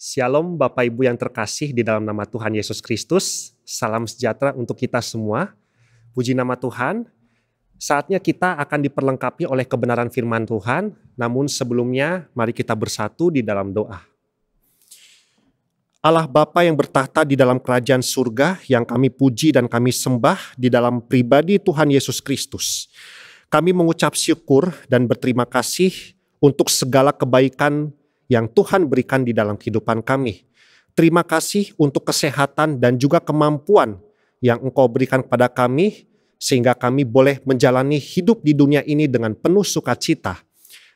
Shalom Bapak Ibu yang terkasih di dalam nama Tuhan Yesus Kristus. Salam sejahtera untuk kita semua. Puji nama Tuhan. Saatnya kita akan diperlengkapi oleh kebenaran firman Tuhan. Namun sebelumnya mari kita bersatu di dalam doa. Allah Bapa yang bertahta di dalam kerajaan surga yang kami puji dan kami sembah di dalam pribadi Tuhan Yesus Kristus. Kami mengucap syukur dan berterima kasih untuk segala kebaikan yang Tuhan berikan di dalam kehidupan kami. Terima kasih untuk kesehatan dan juga kemampuan yang Engkau berikan kepada kami, sehingga kami boleh menjalani hidup di dunia ini dengan penuh sukacita.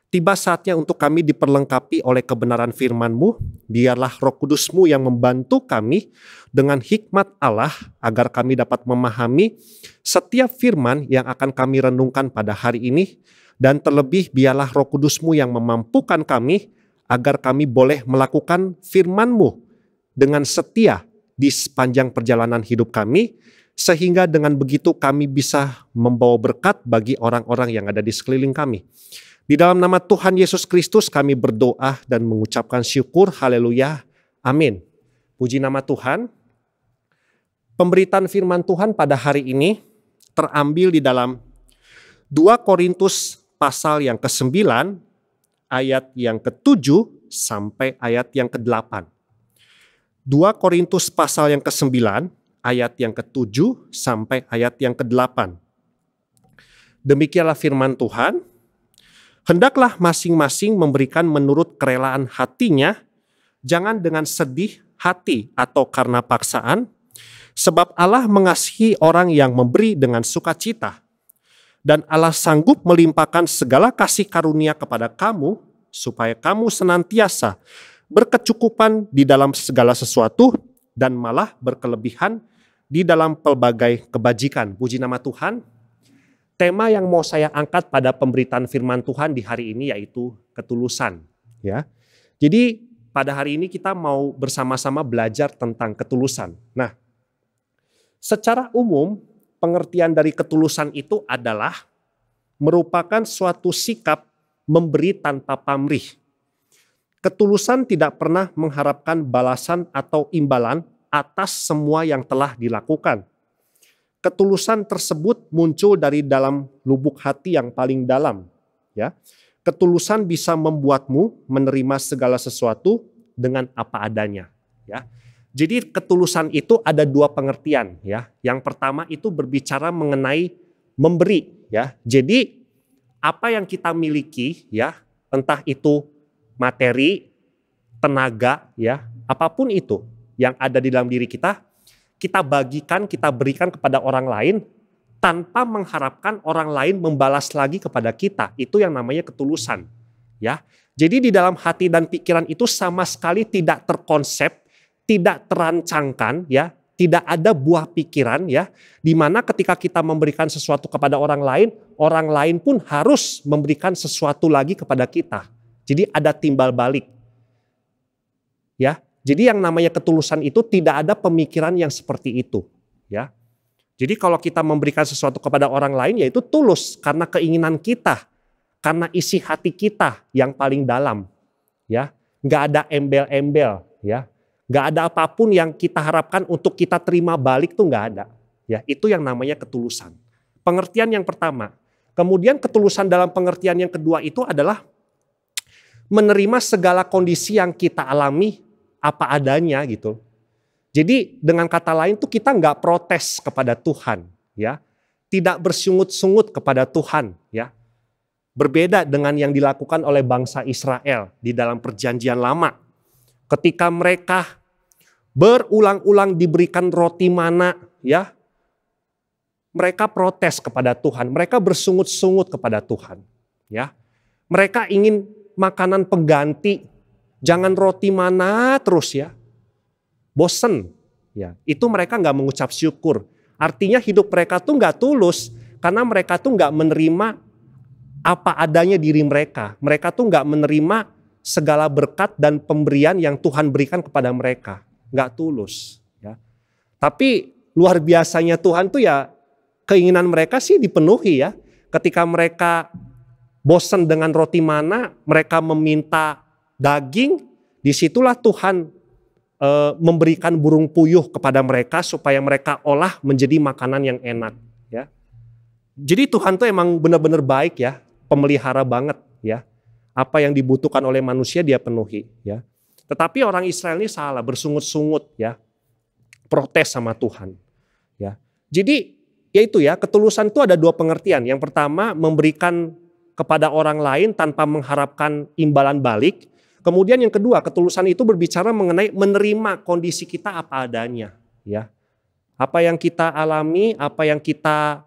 Tiba saatnya untuk kami diperlengkapi oleh kebenaran firman-Mu. Biarlah Roh Kudus-Mu yang membantu kami dengan hikmat Allah, agar kami dapat memahami setiap firman yang akan kami renungkan pada hari ini. Dan terlebih biarlah Roh Kudus-Mu yang memampukan kami, agar kami boleh melakukan firman-Mu dengan setia di sepanjang perjalanan hidup kami, sehingga dengan begitu kami bisa membawa berkat bagi orang-orang yang ada di sekeliling kami. Di dalam nama Tuhan Yesus Kristus kami berdoa dan mengucapkan syukur, haleluya, amin. Puji nama Tuhan. Pemberitaan firman Tuhan pada hari ini terambil di dalam 2 Korintus pasal yang ke-9, ayat yang ke-7 sampai ayat yang ke-8. 2 Korintus pasal yang ke-9, ayat yang ke-7 sampai ayat yang ke-8. Demikianlah firman Tuhan. Hendaklah masing-masing memberikan menurut kerelaan hatinya, jangan dengan sedih hati atau karena paksaan, sebab Allah mengasihi orang yang memberi dengan sukacita. Dan Allah sanggup melimpahkan segala kasih karunia kepada kamu, supaya kamu senantiasa berkecukupan di dalam segala sesuatu, dan malah berkelebihan di dalam pelbagai kebajikan. Puji nama Tuhan. Tema yang mau saya angkat pada pemberitaan firman Tuhan di hari ini yaitu ketulusan. Ya, jadi pada hari ini kita mau bersama-sama belajar tentang ketulusan. Nah, secara umum pengertian dari ketulusan itu adalah merupakan suatu sikap memberi tanpa pamrih. Ketulusan tidak pernah mengharapkan balasan atau imbalan atas semua yang telah dilakukan. Ketulusan tersebut muncul dari dalam lubuk hati yang paling dalam. Ya, ketulusan bisa membuatmu menerima segala sesuatu dengan apa adanya. Ya. Jadi ketulusan itu ada dua pengertian, ya. Yang pertama itu berbicara mengenai memberi, ya. Jadi apa yang kita miliki, ya, entah itu materi, tenaga, ya, apapun itu yang ada di dalam diri kita bagikan, kita berikan kepada orang lain tanpa mengharapkan orang lain membalas lagi kepada kita. Itu yang namanya ketulusan, ya. Jadi di dalam hati dan pikiran itu sama sekali tidak terkonsep, tidak terancangkan, ya, tidak ada buah pikiran, ya, di mana ketika kita memberikan sesuatu kepada orang lain pun harus memberikan sesuatu lagi kepada kita. Jadi ada timbal balik. Ya, jadi yang namanya ketulusan itu tidak ada pemikiran yang seperti itu, ya. Jadi kalau kita memberikan sesuatu kepada orang lain, yaitu tulus karena keinginan kita, karena isi hati kita yang paling dalam, ya. Nggak ada embel-embel, ya. Nggak ada apapun yang kita harapkan untuk kita terima balik, tuh nggak ada. Ya, itu yang namanya ketulusan. Pengertian yang pertama. Kemudian ketulusan dalam pengertian yang kedua itu adalah menerima segala kondisi yang kita alami apa adanya gitu. Jadi dengan kata lain tuh kita nggak protes kepada Tuhan, ya. Tidak bersungut-sungut kepada Tuhan, ya. Berbeda dengan yang dilakukan oleh bangsa Israel di dalam perjanjian lama. Ketika mereka berulang-ulang diberikan roti mana, ya, mereka protes kepada Tuhan, mereka bersungut-sungut kepada Tuhan, ya. Mereka ingin makanan pengganti, jangan roti mana terus, ya. Bosen, ya. Itu mereka nggak mengucap syukur. Artinya hidup mereka tuh nggak tulus karena mereka tuh nggak menerima apa adanya diri mereka. Mereka tuh nggak menerima segala berkat dan pemberian yang Tuhan berikan kepada mereka. Nggak tulus, ya. Tapi luar biasanya Tuhan tuh, ya, keinginan mereka sih dipenuhi, ya. Ketika mereka bosan dengan roti mana, mereka meminta daging, disitulah Tuhan memberikan burung puyuh kepada mereka supaya mereka olah menjadi makanan yang enak, ya. Jadi Tuhan tuh emang benar-benar baik ya, pemelihara banget ya. Apa yang dibutuhkan oleh manusia dia penuhi ya. Tetapi orang Israel ini salah, bersungut-sungut ya. Protes sama Tuhan ya. Jadi yaitu ya, ketulusan itu ada dua pengertian. Yang pertama, memberikan kepada orang lain tanpa mengharapkan imbalan balik. Kemudian yang kedua, ketulusan itu berbicara mengenai menerima kondisi kita apa adanya ya. Apa yang kita alami, apa yang kita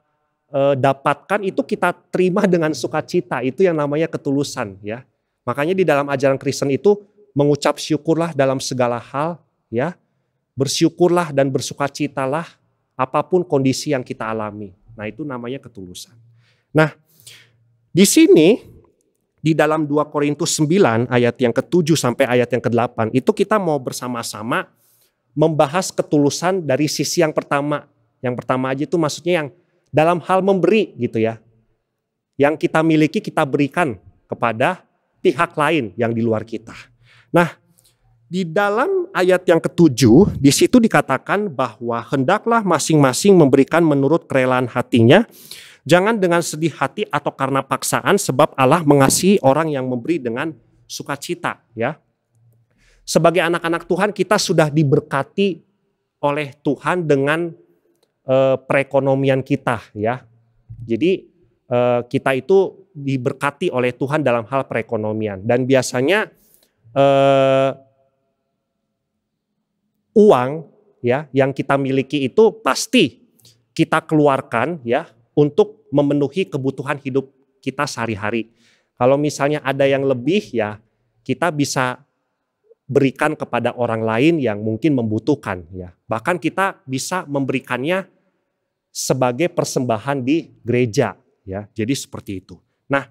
dapatkan itu kita terima dengan sukacita, itu yang namanya ketulusan ya. Makanya di dalam ajaran Kristen itu mengucap syukurlah dalam segala hal ya. Bersyukurlah dan bersukacitalah apapun kondisi yang kita alami. Nah, itu namanya ketulusan. Nah, di sini di dalam 2 Korintus 9 ayat yang ke-7 sampai ayat yang ke-8 itu kita mau bersama-sama membahas ketulusan dari sisi yang pertama. Yang pertama aja itu maksudnya yang dalam hal memberi gitu ya. Yang kita miliki kita berikan kepada pihak lain yang di luar kita. Nah, di dalam ayat yang ke-7 di situ dikatakan bahwa hendaklah masing-masing memberikan menurut kerelaan hatinya, jangan dengan sedih hati atau karena paksaan, sebab Allah mengasihi orang yang memberi dengan sukacita ya. Sebagai anak-anak Tuhan kita sudah diberkati oleh Tuhan dengan perekonomian kita ya. Jadi kita itu diberkati oleh Tuhan dalam hal perekonomian, dan biasanya uang ya yang kita miliki itu pasti kita keluarkan ya untuk memenuhi kebutuhan hidup kita sehari-hari. Kalau misalnya ada yang lebih ya kita bisa berikan kepada orang lain yang mungkin membutuhkan ya. Bahkan kita bisa memberikannya sebagai persembahan di gereja ya. Jadi seperti itu. Nah,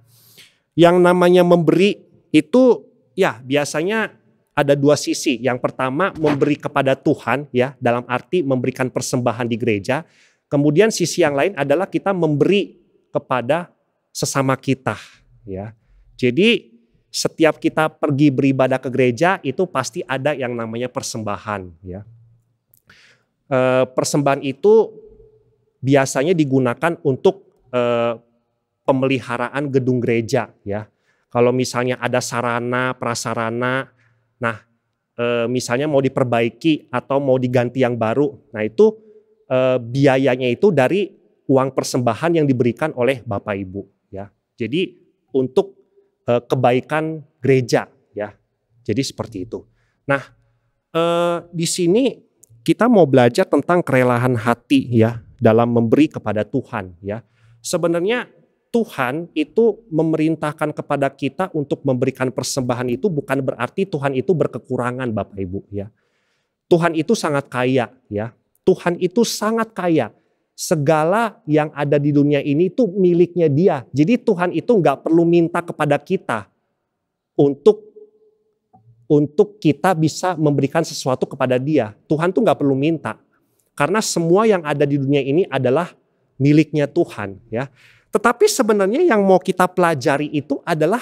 yang namanya memberi itu ya biasanya ada dua sisi. Yang pertama memberi kepada Tuhan ya, dalam arti memberikan persembahan di gereja. Kemudian sisi yang lain adalah kita memberi kepada sesama kita ya. Jadi setiap kita pergi beribadah ke gereja itu pasti ada yang namanya persembahan ya. Persembahan itu biasanya digunakan untuk pemeliharaan gedung gereja ya. Kalau misalnya ada sarana, prasarana, nah misalnya mau diperbaiki atau mau diganti yang baru, nah itu biayanya itu dari uang persembahan yang diberikan oleh Bapak Ibu ya. Jadi untuk kebaikan gereja ya. Jadi seperti itu. Nah, di sini kita mau belajar tentang kerelaan hati ya dalam memberi kepada Tuhan ya. Sebenarnya Tuhan itu memerintahkan kepada kita untuk memberikan persembahan itu bukan berarti Tuhan itu berkekurangan Bapak Ibu ya. Tuhan itu sangat kaya ya. Tuhan itu sangat kaya. Segala yang ada di dunia ini itu miliknya Dia. Jadi Tuhan itu nggak perlu minta kepada kita untuk kita bisa memberikan sesuatu kepada Dia. Tuhan tuh nggak perlu minta. Karena semua yang ada di dunia ini adalah miliknya Tuhan ya. Tetapi sebenarnya yang mau kita pelajari itu adalah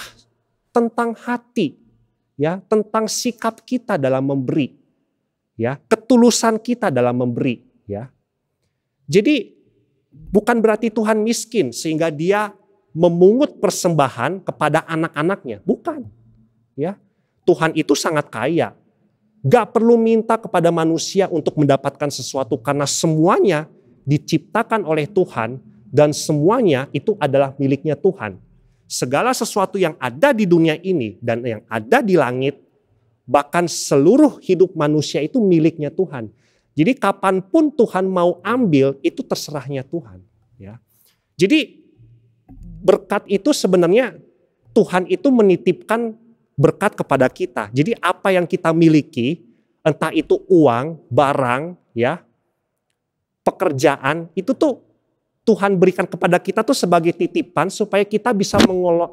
tentang hati ya, tentang sikap kita dalam memberi ya, ketulusan kita dalam memberi ya. Jadi bukan berarti Tuhan miskin sehingga Dia memungut persembahan kepada anak-anaknya, bukan ya. Tuhan itu sangat kaya, gak perlu minta kepada manusia untuk mendapatkan sesuatu karena semuanya diciptakan oleh Tuhan dan semuanya itu adalah miliknya Tuhan. Segala sesuatu yang ada di dunia ini dan yang ada di langit, bahkan seluruh hidup manusia itu miliknya Tuhan. Jadi kapanpun Tuhan mau ambil itu terserahnya Tuhan. Ya. Jadi berkat itu sebenarnya Tuhan itu menitipkan berkat kepada kita. Jadi apa yang kita miliki, entah itu uang, barang, ya, pekerjaan, itu tuh Tuhan berikan kepada kita tuh sebagai titipan supaya kita bisa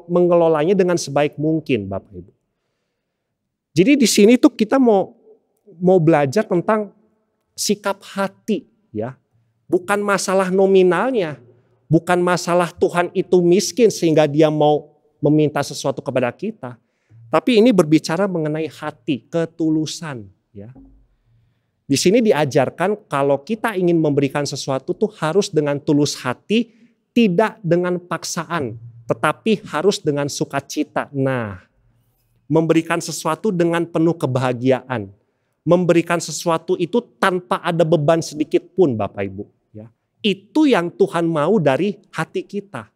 mengelolanya dengan sebaik mungkin, Bapak Ibu. Jadi di sini tuh kita mau belajar tentang sikap hati ya. Bukan masalah nominalnya, bukan masalah Tuhan itu miskin sehingga Dia mau meminta sesuatu kepada kita. Tapi ini berbicara mengenai hati, ketulusan ya. Di sini diajarkan kalau kita ingin memberikan sesuatu tuh harus dengan tulus hati, tidak dengan paksaan, tetapi harus dengan sukacita. Nah, memberikan sesuatu dengan penuh kebahagiaan, memberikan sesuatu itu tanpa ada beban sedikit pun, Bapak Ibu. Ya, itu yang Tuhan mau dari hati kita.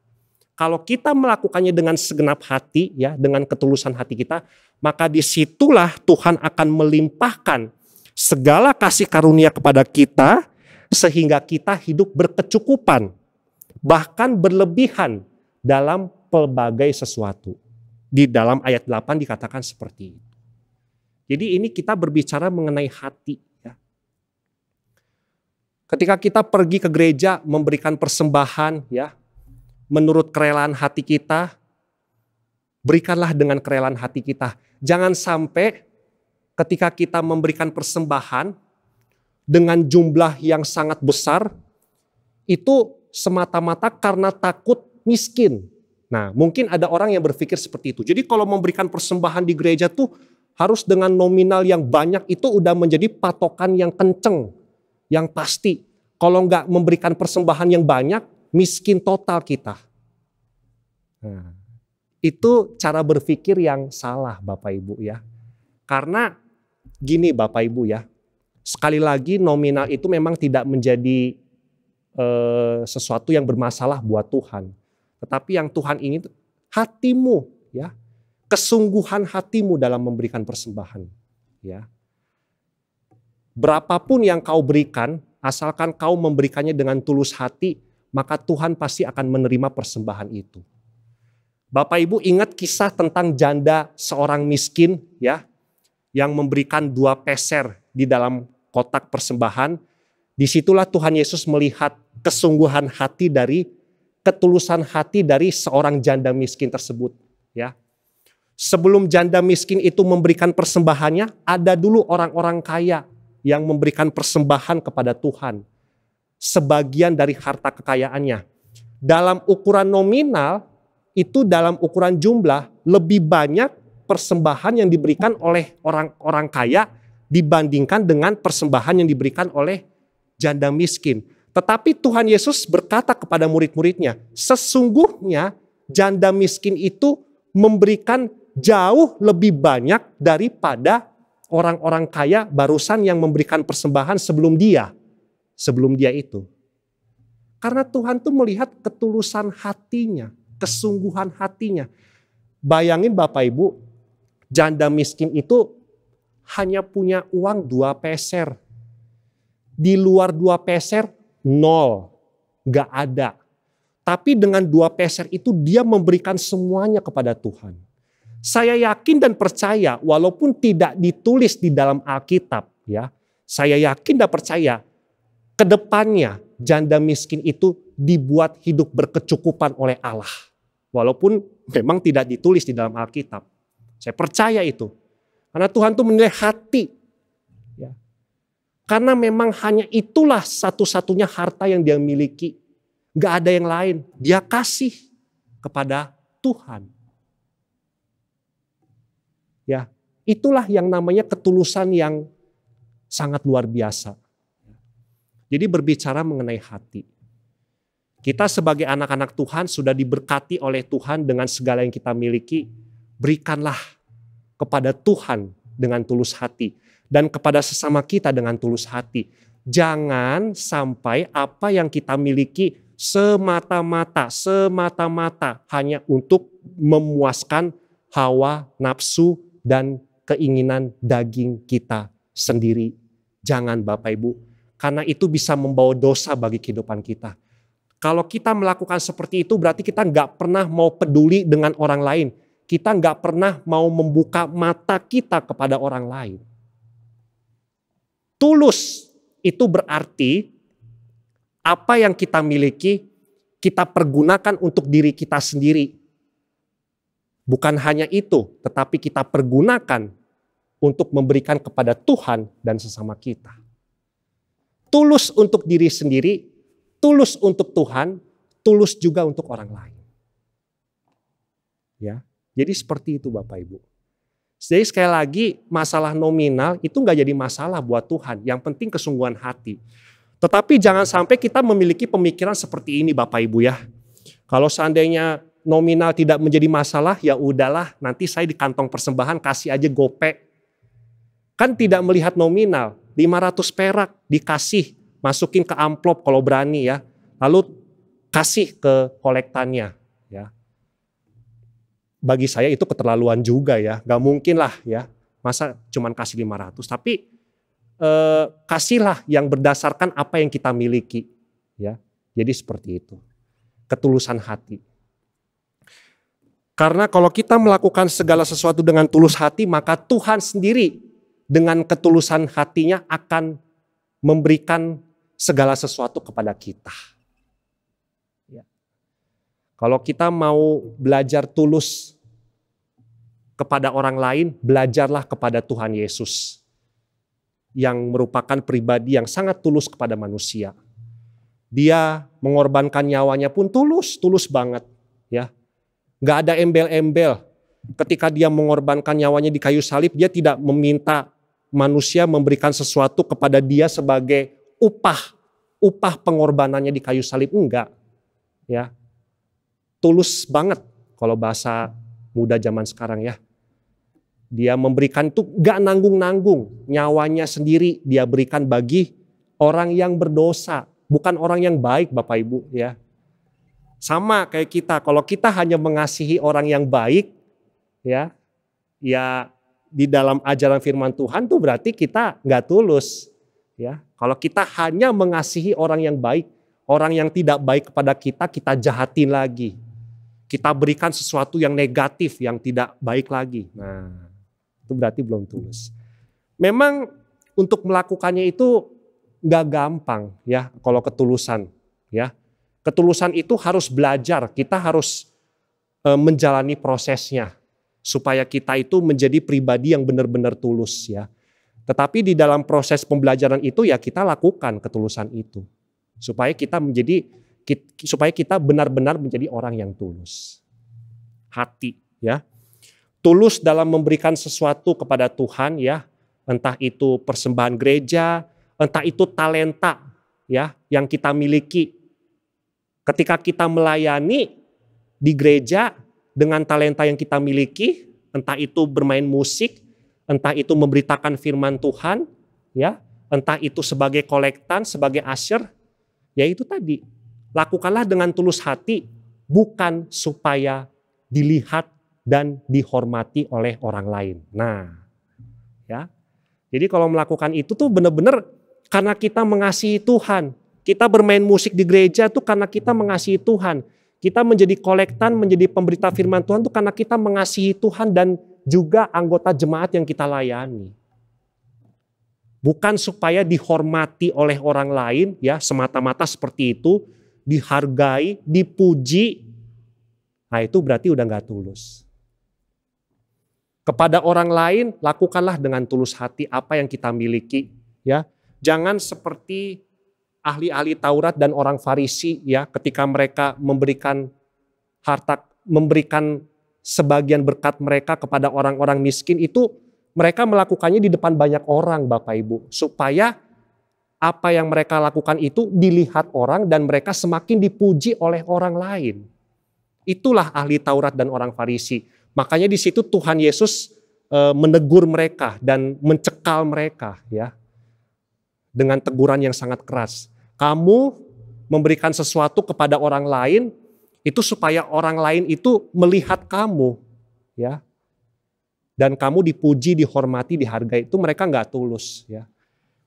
Kalau kita melakukannya dengan segenap hati, ya, dengan ketulusan hati kita, maka disitulah Tuhan akan melimpahkan segala kasih karunia kepada kita, sehingga kita hidup berkecukupan, bahkan berlebihan dalam pelbagai sesuatu. Di dalam ayat 8 dikatakan seperti itu. Jadi ini kita berbicara mengenai hati. Ya. Ketika kita pergi ke gereja memberikan persembahan, ya, menurut kerelaan hati kita, berikanlah dengan kerelaan hati kita. Jangan sampai ketika kita memberikan persembahan dengan jumlah yang sangat besar, itu semata-mata karena takut miskin. Nah, mungkin ada orang yang berpikir seperti itu. Jadi kalau memberikan persembahan di gereja tuh harus dengan nominal yang banyak, itu udah menjadi patokan yang kenceng, yang pasti. Kalau nggak memberikan persembahan yang banyak, miskin total kita. Nah, itu cara berpikir yang salah, Bapak Ibu ya. Karena gini Bapak Ibu ya, sekali lagi nominal itu memang tidak menjadi sesuatu yang bermasalah buat Tuhan. Tetapi yang Tuhan ingin hatimu ya, kesungguhan hatimu dalam memberikan persembahan. Ya. Berapapun yang kau berikan, asalkan kau memberikannya dengan tulus hati, maka Tuhan pasti akan menerima persembahan itu. Bapak Ibu ingat kisah tentang janda seorang miskin ya, yang memberikan 2 peser di dalam kotak persembahan. Disitulah Tuhan Yesus melihat kesungguhan hati dari, ketulusan hati dari seorang janda miskin tersebut. Ya. Sebelum janda miskin itu memberikan persembahannya, ada dulu orang-orang kaya yang memberikan persembahan kepada Tuhan. Sebagian dari harta kekayaannya. Dalam ukuran nominal, itu dalam ukuran jumlah, lebih banyak persembahan yang diberikan oleh orang-orang kaya dibandingkan dengan persembahan yang diberikan oleh janda miskin. Tetapi Tuhan Yesus berkata kepada murid-muridnya, sesungguhnya janda miskin itu memberikan jauh lebih banyak daripada orang-orang kaya barusan yang memberikan persembahan sebelum dia itu. Karena Tuhan tuh melihat ketulusan hatinya, kesungguhan hatinya. Bayangin Bapak Ibu, janda miskin itu hanya punya uang 2 peser. Di luar 2 peser, 0. Gak ada. Tapi dengan 2 peser itu dia memberikan semuanya kepada Tuhan. Saya yakin dan percaya, walaupun tidak ditulis di dalam Alkitab, ya, saya yakin dan percaya, kedepannya janda miskin itu dibuat hidup berkecukupan oleh Allah. Walaupun memang tidak ditulis di dalam Alkitab. Saya percaya itu. Karena Tuhan tuh menilai hati. Ya. Karena memang hanya itulah satu-satunya harta yang dia miliki. Gak ada yang lain. Dia kasih kepada Tuhan. Ya, itulah yang namanya ketulusan yang sangat luar biasa. Jadi berbicara mengenai hati. Kita sebagai anak-anak Tuhan sudah diberkati oleh Tuhan dengan segala yang kita miliki. Berikanlah kepada Tuhan dengan tulus hati. Dan kepada sesama kita dengan tulus hati. Jangan sampai apa yang kita miliki semata-mata hanya untuk memuaskan hawa, nafsu, dan keinginan daging kita sendiri. Jangan Bapak Ibu. Karena itu bisa membawa dosa bagi kehidupan kita. Kalau kita melakukan seperti itu berarti kita nggak pernah mau peduli dengan orang lain. Kita nggak pernah mau membuka mata kita kepada orang lain. Tulus itu berarti apa yang kita miliki kita pergunakan untuk diri kita sendiri. Bukan hanya itu, tetapi kita pergunakan untuk memberikan kepada Tuhan dan sesama kita. Tulus untuk diri sendiri, tulus untuk Tuhan, tulus juga untuk orang lain. Ya, jadi seperti itu Bapak Ibu. Jadi sekali lagi masalah nominal itu nggak jadi masalah buat Tuhan. Yang penting kesungguhan hati. Tetapi jangan sampai kita memiliki pemikiran seperti ini Bapak Ibu ya. Kalau seandainya nominal tidak menjadi masalah, ya udahlah nanti saya di kantong persembahan kasih aja gope. Kan tidak melihat nominal, 500 perak dikasih, masukin ke amplop kalau berani ya. Lalu kasih ke kolektannya ya. Bagi saya itu keterlaluan juga ya, gak mungkin lah ya, masa cuman kasih 500, tapi kasihlah yang berdasarkan apa yang kita miliki ya. Jadi seperti itu, ketulusan hati. Karena kalau kita melakukan segala sesuatu dengan tulus hati, maka Tuhan sendiri dengan ketulusan hatinya akan memberikan segala sesuatu kepada kita. Kalau kita mau belajar tulus kepada orang lain, belajarlah kepada Tuhan Yesus. Yang merupakan pribadi yang sangat tulus kepada manusia. Dia mengorbankan nyawanya pun tulus banget. Ya, gak ada embel-embel. Ketika dia mengorbankan nyawanya di kayu salib, dia tidak meminta manusia memberikan sesuatu kepada dia sebagai upah pengorbanannya di kayu salib. Enggak. Ya. Tulus banget kalau bahasa muda zaman sekarang ya. Dia memberikan itu gak nanggung-nanggung. Nyawanya sendiri dia berikan bagi orang yang berdosa. Bukan orang yang baik Bapak Ibu ya. Sama kayak kita. Kalau kita hanya mengasihi orang yang baik ya di dalam ajaran firman Tuhan tuh berarti kita gak tulus. Ya. Kalau kita hanya mengasihi orang yang baik, orang yang tidak baik kepada kita, kita jahatin lagi. Kita berikan sesuatu yang negatif, yang tidak baik lagi. Nah, itu berarti belum tulus. Memang untuk melakukannya itu gak gampang ya kalau ketulusan. Ya, ketulusan itu harus belajar, kita harus menjalani prosesnya. Supaya kita itu menjadi pribadi yang benar-benar tulus ya. Tetapi di dalam proses pembelajaran itu ya kita lakukan ketulusan itu. Supaya kita benar-benar menjadi orang yang tulus. Hati ya. Tulus dalam memberikan sesuatu kepada Tuhan ya. Entah itu persembahan gereja, entah itu talenta ya yang kita miliki. Ketika kita melayani di gereja dengan talenta yang kita miliki, entah itu bermain musik, entah itu memberitakan firman Tuhan ya, entah itu sebagai kolektan, sebagai usher, ya itu tadi. Lakukanlah dengan tulus hati, bukan supaya dilihat dan dihormati oleh orang lain. Nah, ya. Jadi kalau melakukan itu tuh benar-benar karena kita mengasihi Tuhan. Kita bermain musik di gereja tuh karena kita mengasihi Tuhan. Kita menjadi kolektan, menjadi pemberita firman Tuhan tuh karena kita mengasihi Tuhan dan juga anggota jemaat yang kita layani. Bukan supaya dihormati oleh orang lain ya, semata-mata seperti itu. Dihargai, dipuji, nah itu berarti udah gak tulus. Kepada orang lain, lakukanlah dengan tulus hati apa yang kita miliki. Ya, jangan seperti ahli-ahli Taurat dan orang Farisi ya, ketika mereka memberikan harta, memberikan sebagian berkat mereka kepada orang-orang miskin, itu mereka melakukannya di depan banyak orang Bapak Ibu. Supaya apa yang mereka lakukan itu dilihat orang dan mereka semakin dipuji oleh orang lain. Itulah ahli Taurat dan orang Farisi. Makanya di situ Tuhan Yesus menegur mereka dan mencekal mereka ya. Dengan teguran yang sangat keras. Kamu memberikan sesuatu kepada orang lain itu supaya orang lain itu melihat kamu ya. Dan kamu dipuji, dihormati, dihargai, itu mereka gak tulus ya.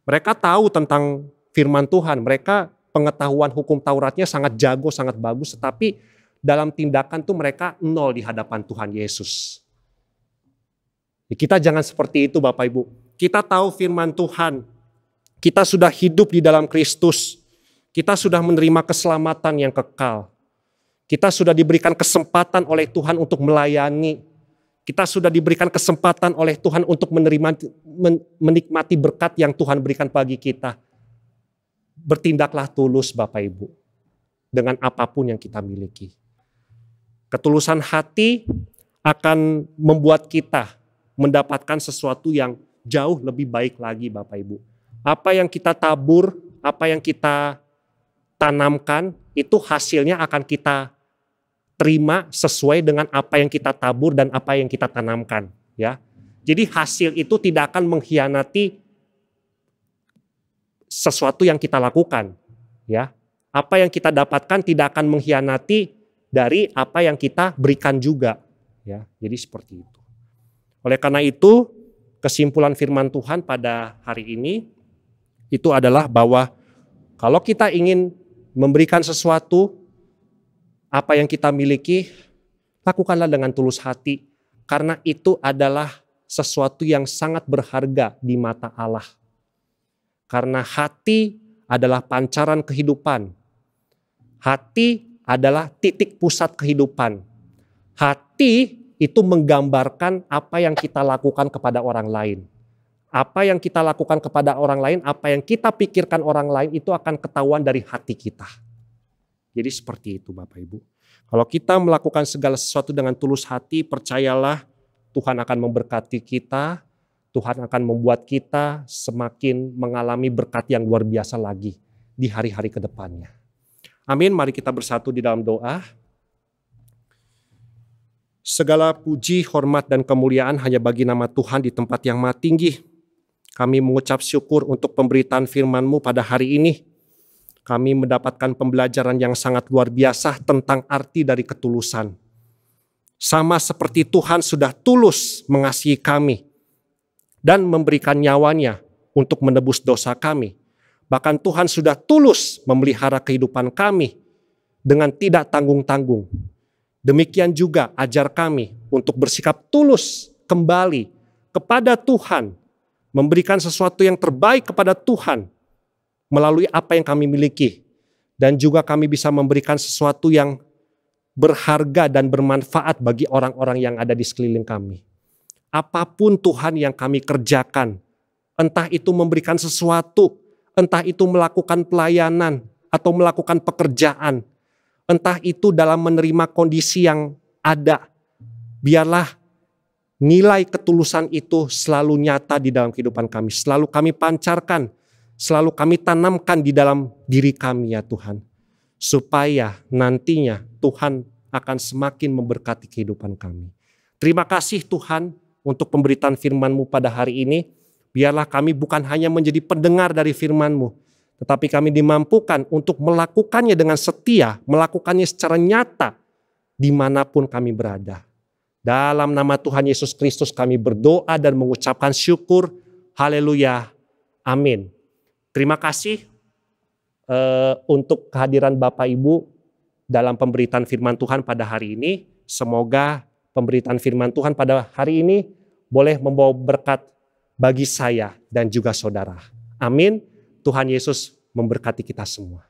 Mereka tahu tentang firman Tuhan, mereka pengetahuan hukum Tauratnya sangat jago, sangat bagus, tetapi dalam tindakan tuh mereka nol di hadapan Tuhan Yesus. Kita jangan seperti itu Bapak Ibu. Kita tahu firman Tuhan, kita sudah hidup di dalam Kristus, kita sudah menerima keselamatan yang kekal. Kita sudah diberikan kesempatan oleh Tuhan untuk melayani. Kita sudah diberikan kesempatan oleh Tuhan untuk menikmati berkat yang Tuhan berikan bagi kita. Bertindaklah tulus Bapak Ibu. Dengan apapun yang kita miliki. Ketulusan hati akan membuat kita mendapatkan sesuatu yang jauh lebih baik lagi Bapak Ibu. Apa yang kita tabur, apa yang kita tanamkan, itu hasilnya akan kita terima sesuai dengan apa yang kita tabur dan apa yang kita tanamkan. Ya, jadi hasil itu tidak akan mengkhianati sesuatu yang kita lakukan. Ya, apa yang kita dapatkan tidak akan mengkhianati dari apa yang kita berikan juga. Ya, jadi seperti itu. Oleh karena itu, kesimpulan firman Tuhan pada hari ini itu adalah bahwa kalau kita ingin memberikan sesuatu, apa yang kita miliki, lakukanlah dengan tulus hati. Karena itu adalah sesuatu yang sangat berharga di mata Allah. Karena hati adalah pancaran kehidupan. Hati adalah titik pusat kehidupan. Hati itu menggambarkan apa yang kita lakukan kepada orang lain. Apa yang kita lakukan kepada orang lain, apa yang kita pikirkan orang lain itu akan ketahuan dari hati kita. Jadi seperti itu Bapak Ibu. Kalau kita melakukan segala sesuatu dengan tulus hati, percayalah Tuhan akan memberkati kita. Tuhan akan membuat kita semakin mengalami berkat yang luar biasa lagi di hari-hari ke depannya. Amin, mari kita bersatu di dalam doa. Segala puji, hormat, dan kemuliaan hanya bagi nama Tuhan di tempat yang maha tinggi. Kami mengucap syukur untuk pemberitaan firman-Mu pada hari ini. Kami mendapatkan pembelajaran yang sangat luar biasa tentang arti dari ketulusan. Sama seperti Tuhan sudah tulus mengasihi kami dan memberikan nyawanya untuk menebus dosa kami. Bahkan Tuhan sudah tulus memelihara kehidupan kami dengan tidak tanggung-tanggung. Demikian juga ajar kami untuk bersikap tulus kembali kepada Tuhan, memberikan sesuatu yang terbaik kepada Tuhan melalui apa yang kami miliki. Dan juga kami bisa memberikan sesuatu yang berharga dan bermanfaat bagi orang-orang yang ada di sekeliling kami. Apapun Tuhan yang kami kerjakan, entah itu memberikan sesuatu, entah itu melakukan pelayanan atau melakukan pekerjaan, entah itu dalam menerima kondisi yang ada, biarlah nilai ketulusan itu selalu nyata di dalam kehidupan kami. Selalu kami pancarkan, selalu kami tanamkan di dalam diri kami ya Tuhan. Supaya nantinya Tuhan akan semakin memberkati kehidupan kami. Terima kasih Tuhan untuk pemberitaan firman-Mu pada hari ini. Biarlah kami bukan hanya menjadi pendengar dari firman-Mu, tetapi kami dimampukan untuk melakukannya dengan setia, melakukannya secara nyata dimanapun kami berada. Dalam nama Tuhan Yesus Kristus kami berdoa dan mengucapkan syukur. Haleluya. Amin. Terima kasih untuk kehadiran Bapak Ibu dalam pemberitaan firman Tuhan pada hari ini. Semoga pemberitaan firman Tuhan pada hari ini boleh membawa berkat bagi saya dan juga saudara. Amin. Tuhan Yesus memberkati kita semua.